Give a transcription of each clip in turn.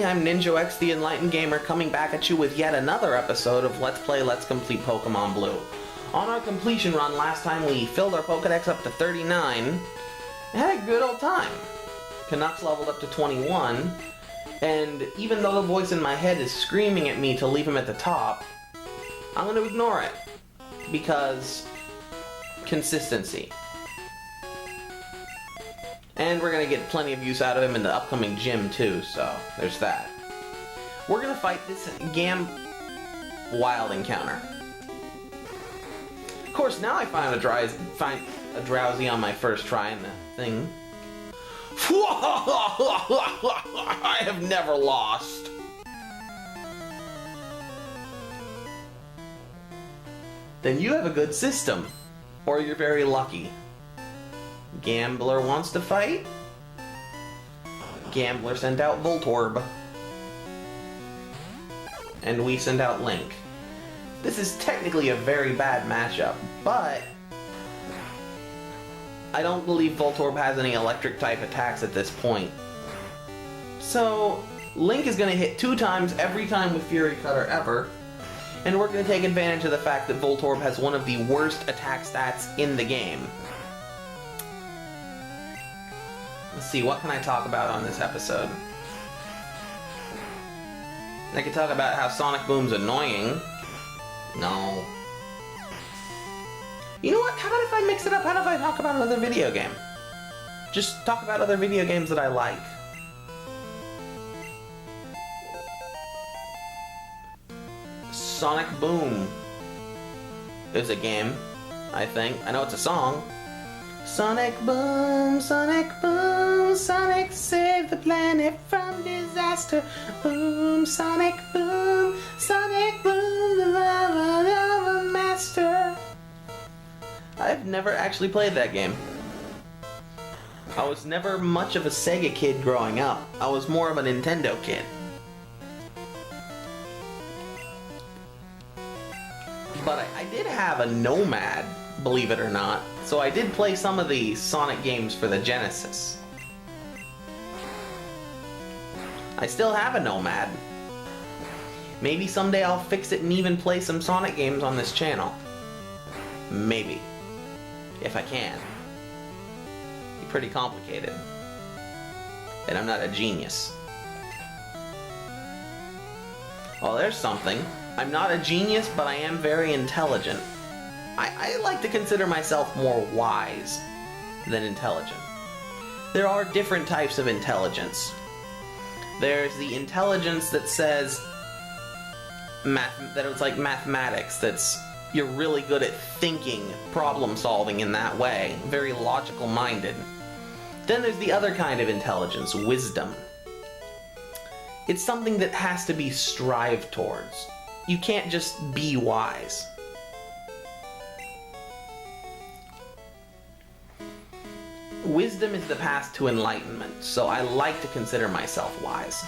I'm Ninjo X the Enlightened Gamer, coming back at you with yet another episode of Let's Play Let's Complete Pokemon Blue. On our completion run last time we filled our Pokedex up to 39 and had a good old time. Canucks leveled up to 21, and even though the voice in my head is screaming at me to leave him at the top, I'm going to ignore it, because consistency. And we're going to get plenty of use out of him in the upcoming gym too, so there's that. We're going to fight this wild encounter. Of course, now I find a drowsy on my first try in the thing. I have never lost. Then you have a good system, or you're very lucky. Gambler wants to fight? Gambler sent out Voltorb. And we send out Link. This is technically a very bad matchup, but I don't believe Voltorb has any electric type attacks at this point. So Link is going to hit 2 times every time with Fury Cutter ever, and we're going to take advantage of the fact that Voltorb has one of the worst attack stats in the game. Let's see, what can I talk about on this episode? I could talk about how Sonic Boom's annoying. No. You know what? How about if I mix it up? How about if I talk about another video game? Just talk about other video games that I like. Sonic Boom is a game, I think. I know it's a song. Sonic Boom, Sonic Boom, Sonic save the planet from disaster. Boom, Sonic Boom, Sonic Boom, the love of a master. I've never actually played that game. I was never much of a Sega kid growing up. I was more of a Nintendo kid. But I did have a Nomad, believe it or not. So I did play some of the Sonic games for the Genesis. I still have a Nomad. Maybe someday I'll fix it and even play some Sonic games on this channel. Maybe. If I can. It'd be pretty complicated. And I'm not a genius. Well, there's something. I'm not a genius, but I am very intelligent. I like to consider myself more wise than intelligent. There are different types of intelligence. There's the intelligence that says that it's like mathematics, that's you're really good at thinking, problem solving in that way, very logical minded. Then there's the other kind of intelligence, wisdom. It's something that has to be strived towards. You can't just be wise. Wisdom is the path to enlightenment, so I like to consider myself wise.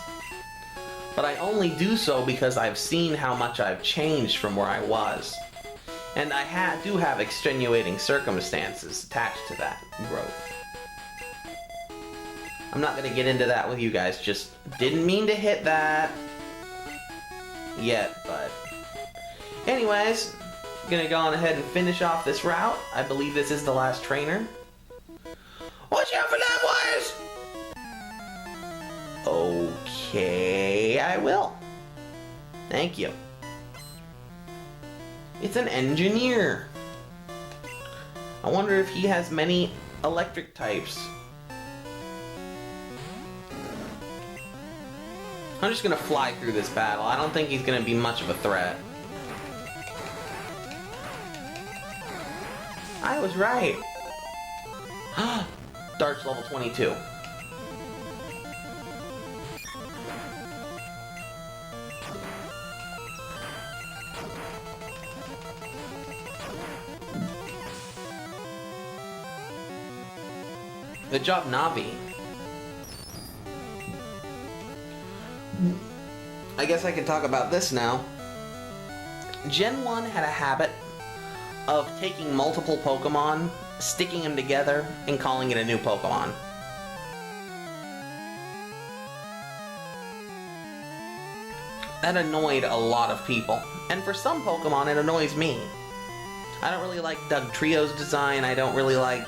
But I only do so because I've seen how much I've changed from where I was. And I do have extenuating circumstances attached to that growth. I'm not going to get into that with you guys, just didn't mean to hit that yet, but... Anyways, gonna go on ahead and finish off this route. I believe this is the last trainer. Watch out for that, boys! Okay, I will. Thank you. It's an engineer. I wonder if he has many electric types. I'm just gonna fly through this battle. I don't think he's gonna be much of a threat. I was right. Dark's level 22. Good job, Navi. I guess I can talk about this now. Gen 1 had a habit of taking multiple Pokemon, sticking them together, and calling it a new Pokemon. That annoyed a lot of people. And for some Pokemon, it annoys me. I don't really like Dugtrio's design. I don't really like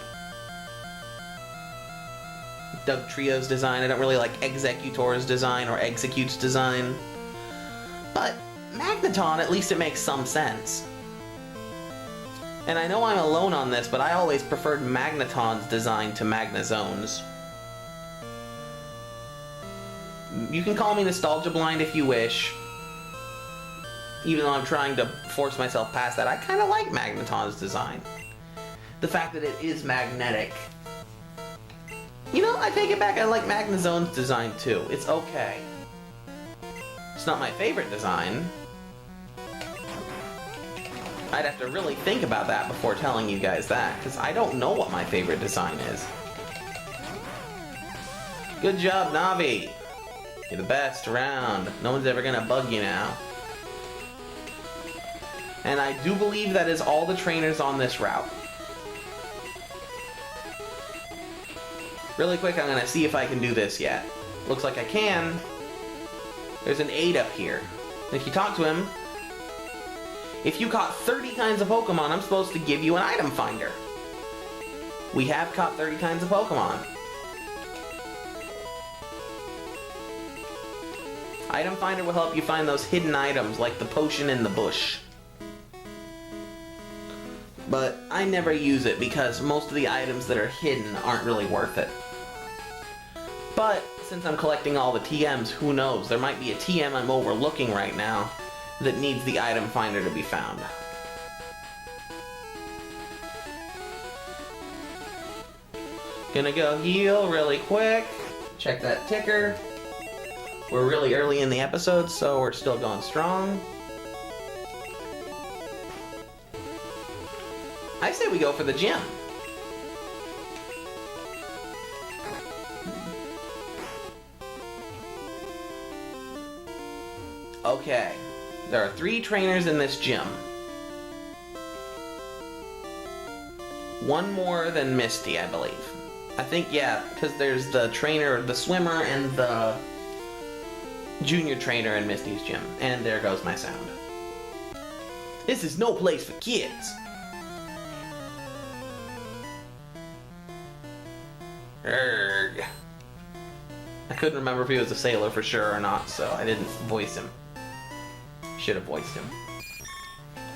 Executor's design or Execute's design. But Magneton, at least it makes some sense. And I know I'm alone on this, but I always preferred Magneton's design to Magnezone's. You can call me nostalgia blind if you wish. Even though I'm trying to force myself past that, I kind of like Magneton's design. The fact that it is magnetic. You know, I take it back, I like Magnezone's design too. It's okay. It's not my favorite design. I'd have to really think about that before telling you guys that, because I don't know what my favorite design is. Good job, Navi. You're the best around. No one's ever gonna bug you now. And I do believe that is all the trainers on this route. Really quick, I'm gonna see if I can do this yet. Looks like I can. There's an 8 up here. If you talk to him, if you caught 30 kinds of Pokemon, I'm supposed to give you an item finder. We have caught 30 kinds of Pokemon. Item finder will help you find those hidden items like the potion in the bush. But I never use it because most of the items that are hidden aren't really worth it. But since I'm collecting all the TMs, who knows? There might be a TM I'm overlooking right now that needs the item finder to be found. Gonna go heal really quick. Check that ticker. We're really early in the episode, so we're still going strong. I say we go for the gym. Okay, there are 3 trainers in this gym. One more than Misty, I believe. I think, yeah, because there's the trainer, the swimmer, and the junior trainer in Misty's gym. And there goes my sound. This is no place for kids. Erg. I couldn't remember if he was a sailor for sure or not, so I didn't voice him. Should have voiced him.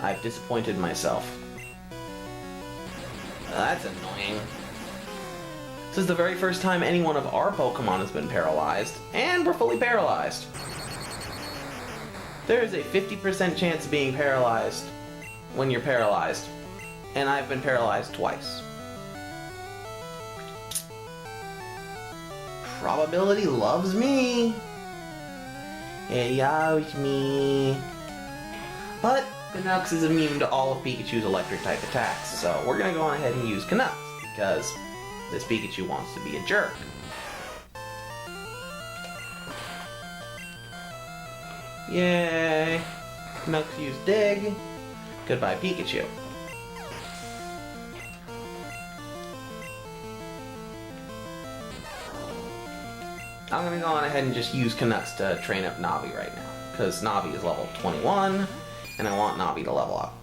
I've disappointed myself. That's annoying. This is the very first time any one of our Pokemon has been paralyzed, and we're fully paralyzed. There is a 50% chance of being paralyzed when you're paralyzed, and I've been paralyzed twice. Probability loves me. It loves me. But Canucks is immune to all of Pikachu's electric type attacks, so we're gonna go on ahead and use Canucks because this Pikachu wants to be a jerk. Yay! Canucks use Dig. Goodbye, Pikachu. I'm gonna go on ahead and just use Canucks to train up Navi right now, because Navi is level 21, and I want Navi to level up.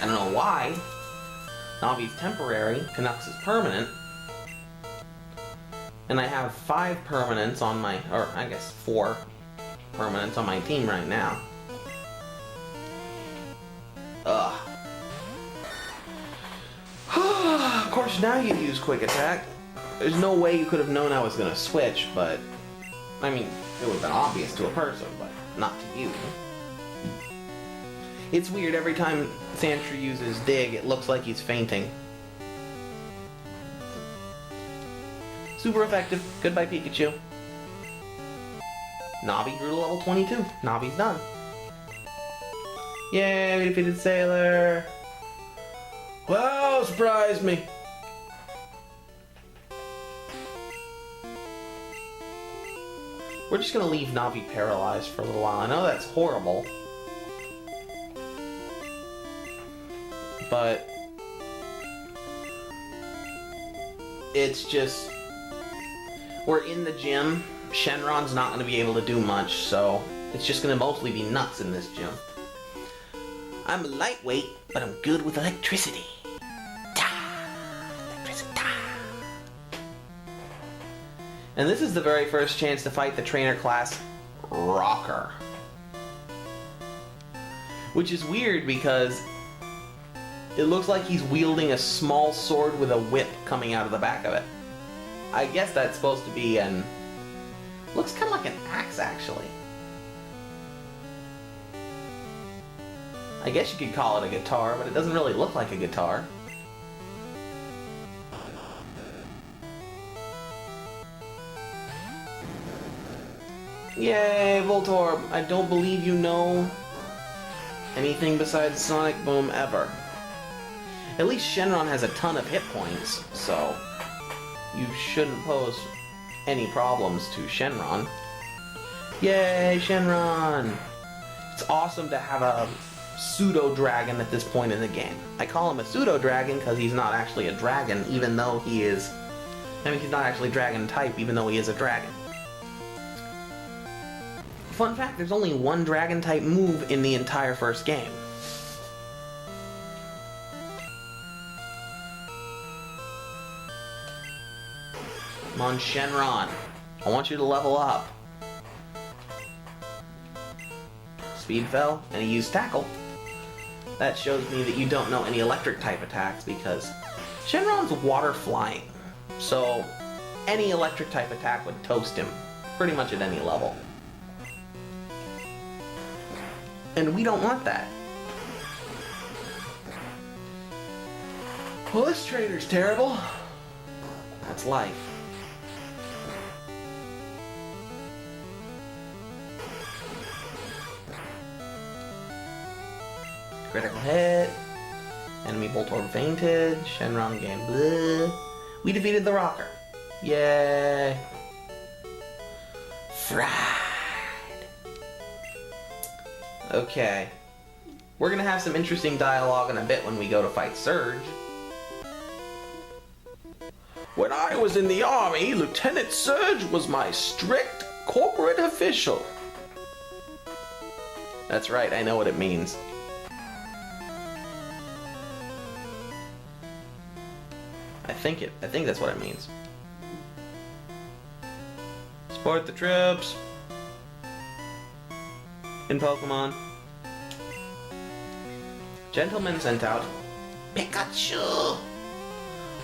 I don't know why. Navi's temporary, Canucks is permanent, and I have 5 permanents on my, or I guess 4 permanents on my team right now. Ugh. Of course, now you use Quick Attack. There's no way you could have known I was going to switch, but... I mean, it would have been obvious to a person, but not to you. It's weird, every time Sandshrew uses Dig, it looks like he's fainting. Super effective. Goodbye, Pikachu. Navi grew to level 22. Navi's done. Yay, we defeated Sailor! Wow, surprised me! We're just gonna leave Navi paralyzed for a little while. I know that's horrible. But it's just, we're in the gym. Shenron's not gonna be able to do much, so it's just gonna mostly be nuts in this gym. I'm lightweight, but I'm good with electricity. And this is the very first chance to fight the trainer class Rocker. Which is weird because it looks like he's wielding a small sword with a whip coming out of the back of it. I guess that's supposed to be an... looks kind of like an axe, actually. I guess you could call it a guitar, but it doesn't really look like a guitar. Yay, Voltorb! I don't believe you know anything besides Sonic Boom ever. At least Shenron has a ton of hit points, so you shouldn't pose any problems to Shenron. Yay, Shenron! It's awesome to have a pseudo-dragon at this point in the game. I call him a pseudo-dragon because he's not actually a dragon, even though he is... I mean, he's not actually dragon type, even though he is a dragon. Fun fact, there's only one dragon type move in the entire first game. Come on, Shenron. I want you to level up. Speed fell, and he used tackle. That shows me that you don't know any electric type attacks because Shenron's water flying. So any electric type attack would toast him pretty much at any level. And we don't want that. Well, this trainer's terrible. That's life. Critical hit. Enemy Voltorb fainted. Shenron game. Bleh. We defeated the Rocker. Yay. Fried. Okay. We're gonna have some interesting dialogue in a bit when we go to fight Surge. When I was in the army, Lieutenant Surge was my strict corporate official. That's right, I know what it means. I think that's what it means. Support the troops. In Pokemon. Gentleman sent out Pikachu!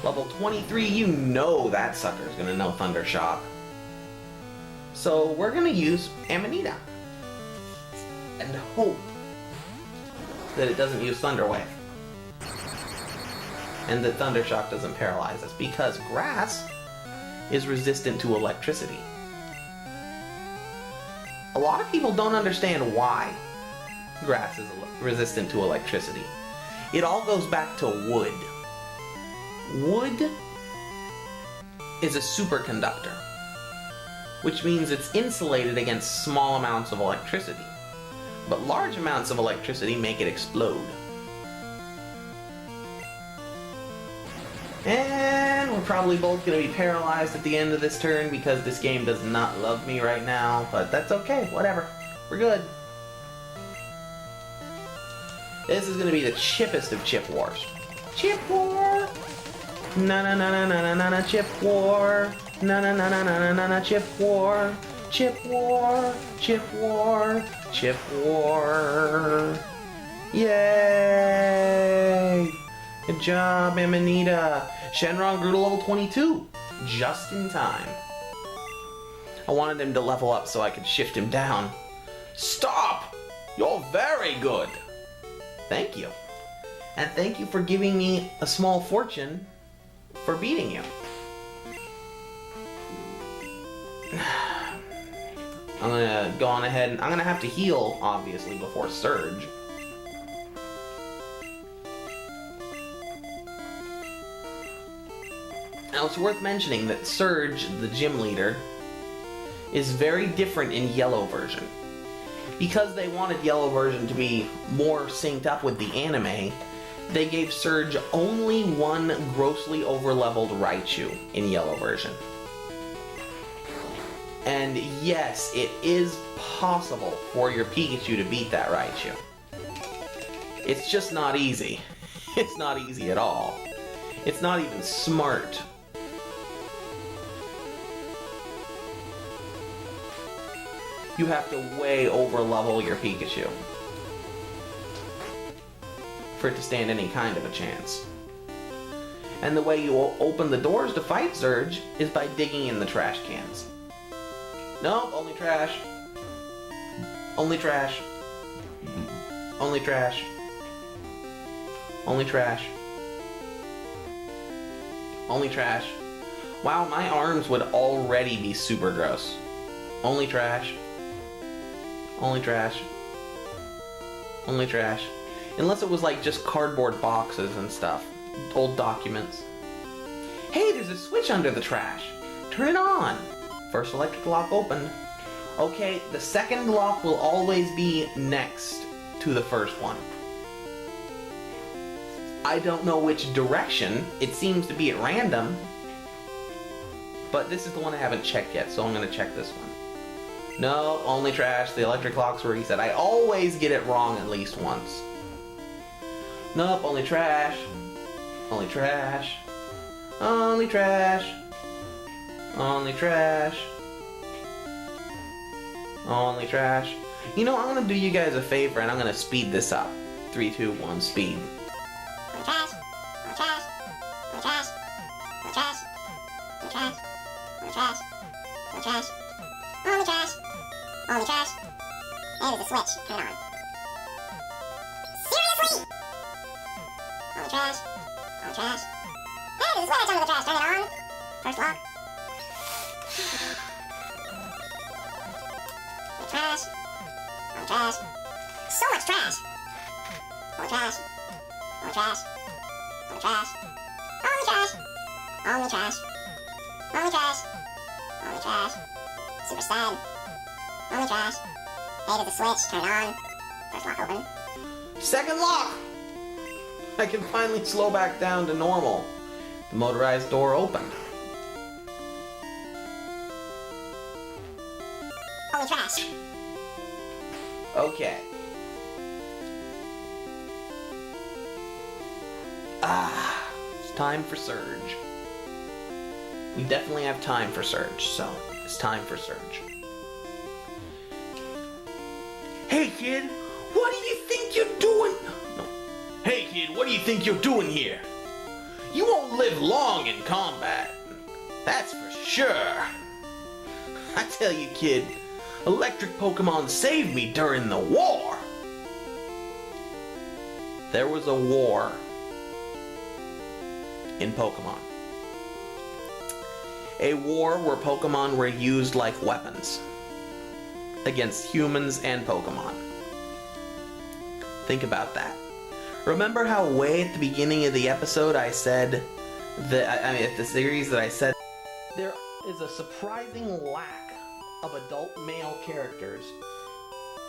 Level 23, you know that sucker's gonna know Thunder Shock. So we're gonna use Amanita. And hope that it doesn't use Thunder Wave. And that Thunder Shock doesn't paralyze us, because Grass is resistant to electricity. A lot of people don't understand why Grass is resistant to electricity. It all goes back to wood. Wood is a superconductor, which means it's insulated against small amounts of electricity. But large amounts of electricity make it explode. And we're probably both going to be paralyzed at the end of this turn because this game does not love me right now, but that's okay, whatever. We're good. This is going to be the chippest of Chip Wars. Chip War! Na na na na na na na Chip War! Na na na na na na na Chip War! Chip War! Chip War! Chip War! Yay! Good job, Amanita! Shenron grew to level 22, just in time. I wanted him to level up so I could shift him down. Stop! You're very good! Thank you. And thank you for giving me a small fortune for beating you. I'm gonna go on ahead and I'm gonna have to heal, obviously, before Surge. Now it's worth mentioning that Surge, the gym leader, is very different in yellow version. Because they wanted yellow version to be more synced up with the anime, they gave Surge only one grossly overleveled Raichu in yellow version. And yes, it is possible for your Pikachu to beat that Raichu. It's just not easy. It's not easy at all. It's not even smart. You have to way overlevel your Pikachu for it to stand any kind of a chance. And the way you open the doors to fight Surge is by digging in the trash cans. Nope, only trash. Only trash. Only trash. Only trash. Only trash. Wow, my arms would already be super gross. Only trash. Only trash. Only trash. Unless it was like just cardboard boxes and stuff. Old documents. Hey, there's a switch under the trash. Turn it on. First electric lock opened. Okay, the second lock will always be next to the first one. I don't know which direction. It seems to be at random. But this is the one I haven't checked yet, so I'm going to check this one. No, only trash. The electric locks were reset. I always get it wrong at least once. Nope, only trash. Only trash. Only trash. Only trash. Only trash. You know, I'm gonna do you guys a favor and I'm gonna speed this up. 3, 2, 1, speed. Only trash. Only trash. Only trash. Only trash. Only trash. Only trash. Only trash. Only trash. Only trash. Hey, there's a switch. Turn it on. Seriously? Only trash. Only trash. Hey, there's a switch under the trash. Turn it on. First lock. Only trash. Only trash. So much trash. Only trash. Only trash. Only trash. Only trash. Only trash. Only trash. Only trash. Super sad. Only trash. Hey, there's a switch. Turn it on. First lock open. Second lock! I can finally slow back down to normal. The motorized door opened. Only trash. Okay. It's time for Surge. We definitely have time for Surge, so it's time for Surge. Hey kid, what do you think you're doing? No. Hey kid, what do you think you're doing here? You won't live long in combat. That's for sure. I tell you kid, electric Pokemon saved me during the war. There was a war in Pokemon. A war where Pokemon were used like weapons against humans and Pokemon. Think about that. Remember how way at the beginning of the episode I said that, I mean, at the series that I said there is a surprising lack of adult male characters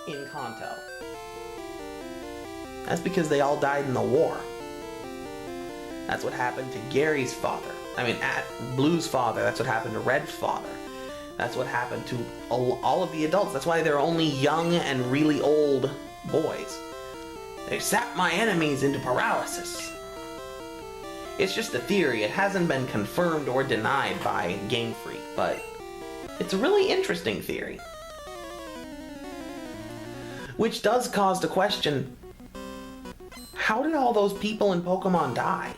in Kanto. That's because they all died in the war. That's what happened to Gary's father. I mean, at Blue's father. That's what happened to Red's father. That's what happened to all of the adults. That's why they're only young and really old boys. They sapped my enemies into paralysis. It's just a theory. It hasn't been confirmed or denied by Game Freak, but it's a really interesting theory. Which does cause the question, how did all those people in Pokemon die?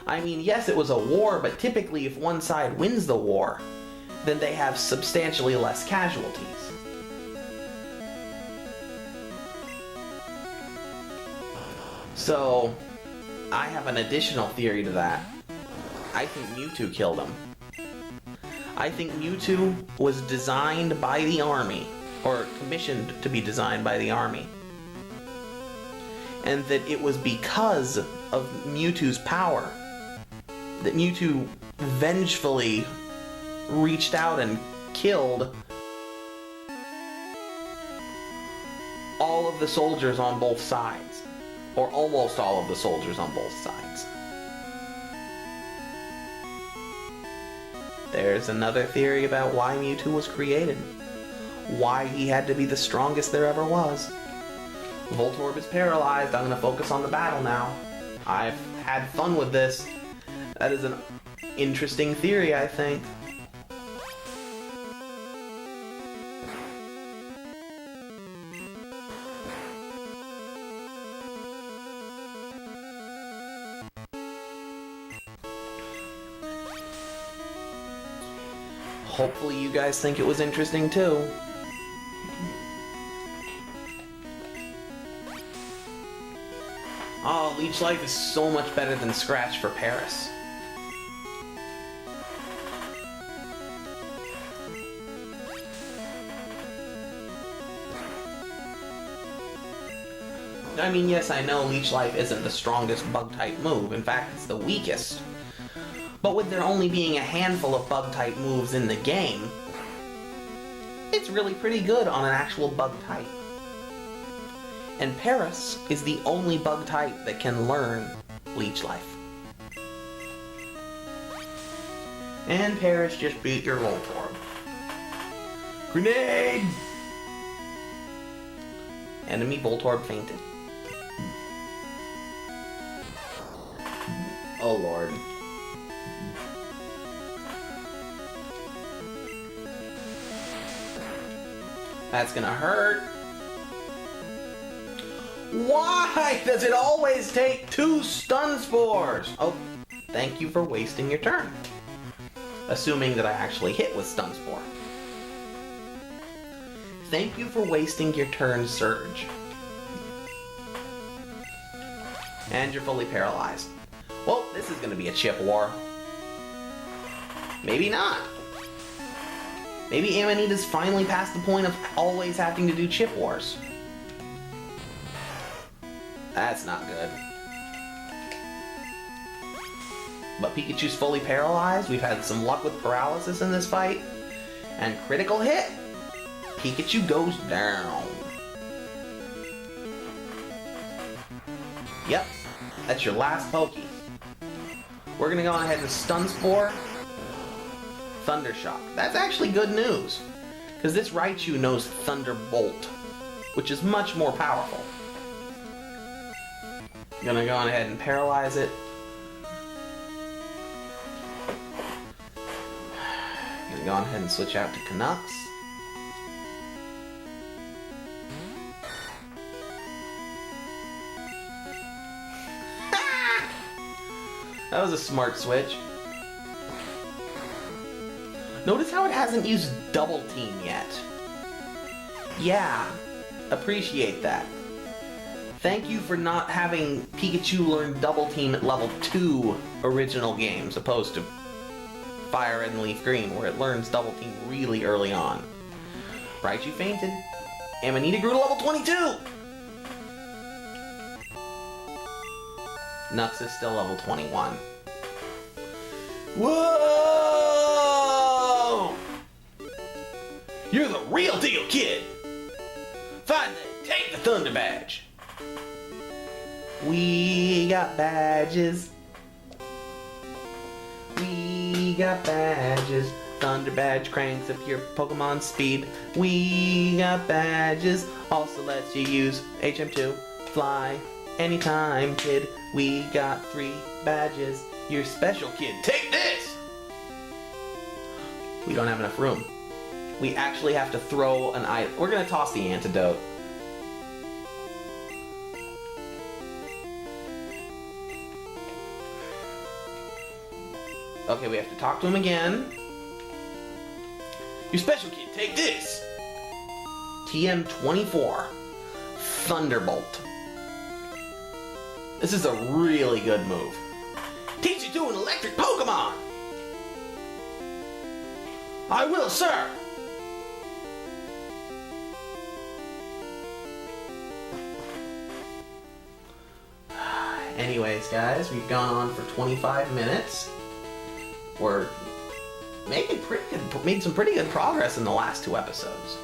I mean, yes, it was a war, but typically if one side wins the war, then they have substantially less casualties. So, I have an additional theory to that. I think Mewtwo killed him. I think Mewtwo was designed by the army, or commissioned to be designed by the army. And that it was because of Mewtwo's power that Mewtwo vengefully reached out and killed all of the soldiers on both sides. Or almost all of the soldiers on both sides. There's another theory about why Mewtwo was created. Why he had to be the strongest there ever was. Voltorb is paralyzed. I'm going to focus on the battle now. I've had fun with this. That is an interesting theory, I think. Hopefully you guys think it was interesting too. Oh, Leech Life is so much better than Scratch for Paris. I mean, yes, I know Leech Life isn't the strongest Bug-type move. In fact, it's the weakest. But with there only being a handful of Bug-type moves in the game, it's really pretty good on an actual Bug-type. And Paris is the only Bug-type that can learn Leech Life. And Paris just beat your Voltorb. Grenade! Enemy Voltorb fainted. Oh lord. That's gonna hurt. Why does it always take 2 stun spores? Oh, thank you for wasting your turn. Assuming that I actually hit with stun spore. Thank you for wasting your turn, Surge. And you're fully paralyzed. Well, this is gonna be a chip war. Maybe not. Maybe Amanita's finally past the point of always having to do chip wars. That's not good. But Pikachu's fully paralyzed. We've had some luck with paralysis in this fight. And critical hit. Pikachu goes down. Yep, that's your last Pokey. We're gonna go ahead and Stun Spore. Thundershock. That's actually good news. Because this Raichu knows Thunderbolt, which is much more powerful. Gonna go on ahead and paralyze it. Gonna go on ahead and switch out to Canucks. That was a smart switch. Notice how it hasn't used Double Team yet. Yeah, appreciate that. Thank you for not having Pikachu learn Double Team at level 2 original games, opposed to Fire Red and Leaf Green, where it learns Double Team really early on. Raichu fainted. Amanita grew to level 22! Nux is still level 21. Whoa! You're the real deal, kid! Fine then, take the Thunder Badge! We got badges. We got badges. Thunder Badge cranks up your Pokemon speed. We got badges. Also lets you use HM2. Fly anytime, kid. We got 3 badges. You're special, kid. Take this! We don't have enough room. We actually have to throw an item. We're gonna toss the antidote. Okay, we have to talk to him again. Your special kid, take this! TM24. Thunderbolt. This is a really good move. Teach you to an electric Pokemon! I will, sir! Anyways, guys, we've gone on for 25 minutes. We're made some pretty good progress in the last 2 episodes.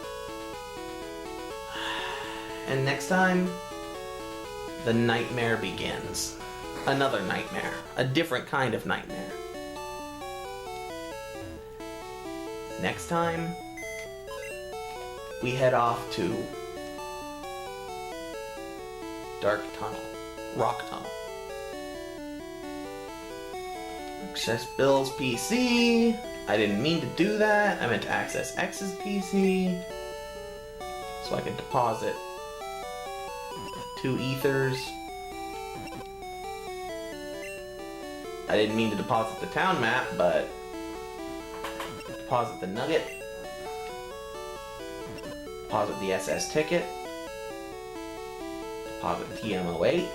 And next time, the nightmare begins. Another nightmare. A different kind of nightmare. Next time, we head off to Dark Tunnel. Rock Tunnel. Access Bill's PC. I didn't mean to do that. I meant to access X's PC. So I could deposit 2 ethers. I didn't mean to deposit the town map, but deposit the nugget. Deposit the SS ticket. Deposit TM08.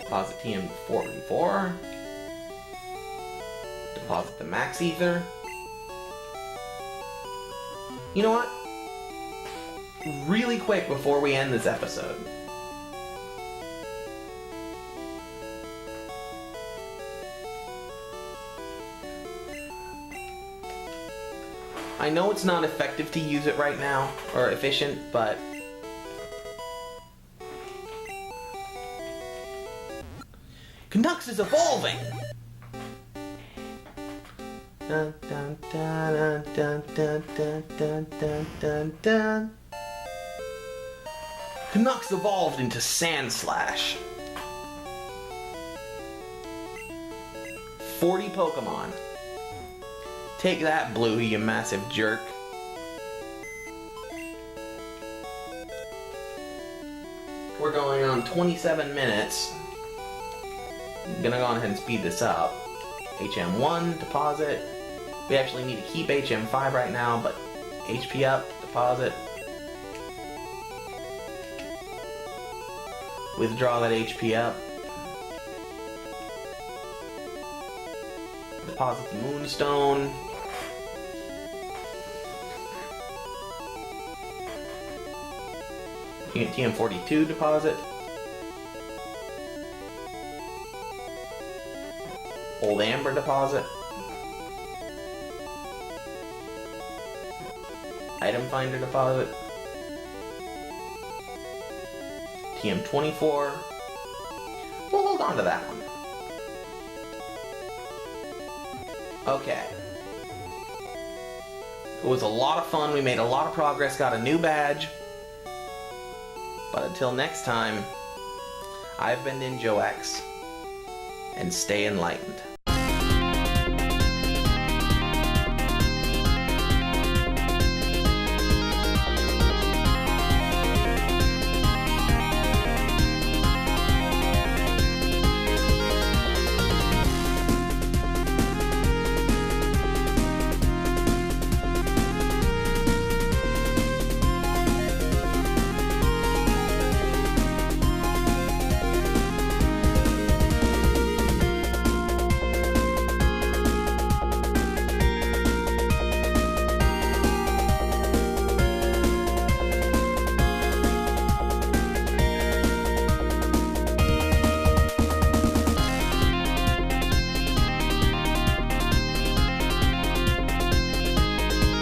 Deposit TM44. Deposit the max ether. You know what? Really quick before we end this episode. I know it's not effective to use it right now, or efficient, but Canucks is evolving! Dun, dun, dun, dun, dun, dun, dun, dun, dun, dun. Canucks evolved into Sandslash. 40 Pokemon. Take that, Blue, you massive jerk. We're going on 27 minutes. I'm gonna go ahead and speed this up. HM1, deposit. We actually need to keep HM5 right now, but HP up, deposit. Withdraw that HP up. Deposit the Moonstone. TM42 deposit. Old Amber deposit. Item Finder deposit. TM24. We'll hold on to that one. Okay. It was a lot of fun. We made a lot of progress, got a new badge. But until next time, I've been Ninjo X, and stay enlightened.